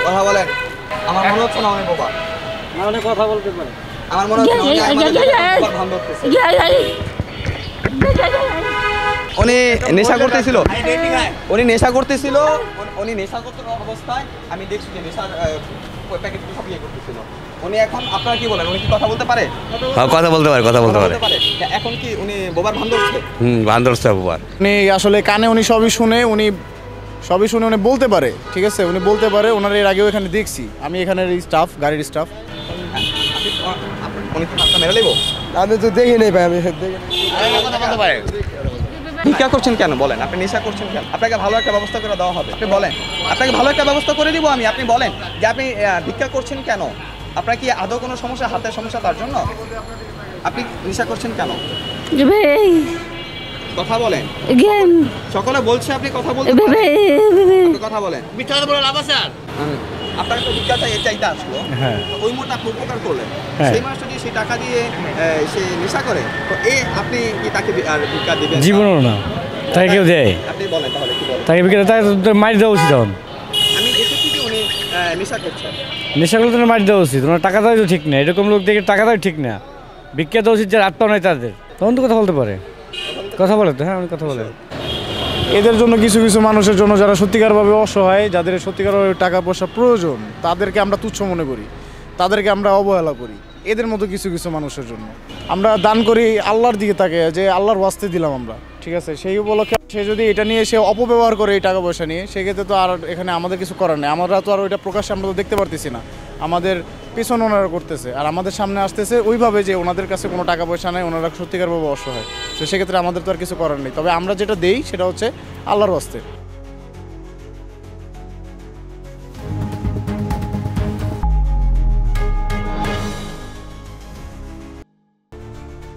কথা বলেন। আমার মনে হচ্ছে না অনেক বাবা না অনেক কথা বলতে পারে। আমার মনে হচ্ছে উনি নেশা করতেছিল, উনি নেশা করতেছিল, উনি নেশা করতে অবস্থায় আমি দেখছি যে নেশার প্যাকেট সব ইয়ে করতেছিল। উনি এখন আপনারা কি বলেন, উনি কি কথা বলতে পারে? হ্যাঁ, কথা বলতে পারে, কথা বলতে পারে। এখন কি উনি বোবার ভান ধরছে? ভান ধরছে বোবার। উনি আসলে কানে উনি সবই শুনে উনি বলতে পারে, ঠিক আছে, উনি বলতে পারে। ওনার এর আগেও এখানে দেখছি আমি, এখানের স্টাফ, গাড়ির স্টাফ। উনি কি মাথা মেরে নেব? আমি তো দেখি নাই ভাই, আমি কথা বলতে পারে। ভিক্ষা করছেন কেন বলেন? আপনি নেশা করছেন কেন? আপনাকে ভালো একটা ব্যবস্থা করে দেওয়া হবে, আপনি বলেন। আপনাকে ভালো একটা ব্যবস্থা করে দিব আমি, আপনি বলেন যে আপনি ভিক্ষা করছেন কেন? আপনার কি আদৌ কোনো সমস্যা, হাতের সমস্যা, তার জন্য আপনি নেশা করছেন কেন? কথা বলেন। সকলে বলছে আপনি কথা বলতে পারেন, কথা বলেন। মিথ্যা কথা বলে লাভ আছে আর? আপনার তো ভিক্ষা চাইতে আসলো, ওই মুহূর্তে আপনি উপকার করলেন, সেই মানুষটা যদি সেই টাকা দিয়ে সে নেশা করে, তো আপনি কি তাকে আর ভিক্ষা দিবেন? জীবনও না, তাই কেউ দেয়? আপনি বলেন তাহলে কি বলেন? তাকে বিকেলে তাই মারি দেওয়া উচিত। তখন আমি দেখেছি যে উনি নেশা করছেন। নেশা করলে তো মারি দেওয়া উচিত, ওনার টাকা দেওয়া তো ঠিক না। এরকম লোক দেখে টাকা দেওয়া ঠিক না। ভিক্ষা দেওয়া উচিত, যার আত্মা নয় তাদের। তখন তো কথা বলতে পারে, কথা বলে তো। হ্যাঁ, আমি কথা বলে। এদের জন্য কিছু কিছু মানুষের জন্য যারা সত্যিকারভাবে অসহায়, যাদের সত্যিকারভাবে টাকা পয়সা প্রয়োজন, তাদেরকে আমরা তুচ্ছ মনে করি, তাদেরকে আমরা অবহেলা করি। এদের মতো কিছু কিছু মানুষের জন্য আমরা দান করি আল্লাহর দিকে তাকে, যে আল্লাহর ওয়াস্তে দিলাম আমরা, ঠিক আছে। সেই উপলক্ষে সে যদি এটা নিয়ে সে অপব্যবহার করে এই টাকা পয়সা নিয়ে, সেক্ষেত্রে তো আর এখানে আমাদের কিছু করার নেই। আমরা তো আর ওইটা প্রকাশ্যে আমরা তো দেখতে পারতেছি না, আমাদের পেছন ওনারা করতেছে, আর আমাদের সামনে আসতেছে ওইভাবে যে ওনাদের কাছে কোনো টাকা পয়সা নেই, ওনারা সত্যিকারভাবে অসহায়। তো সেক্ষেত্রে আমাদের তো আর কিছু করার নেই। তবে আমরা যেটা দেই সেটা হচ্ছে আল্লাহর ওয়াস্তে।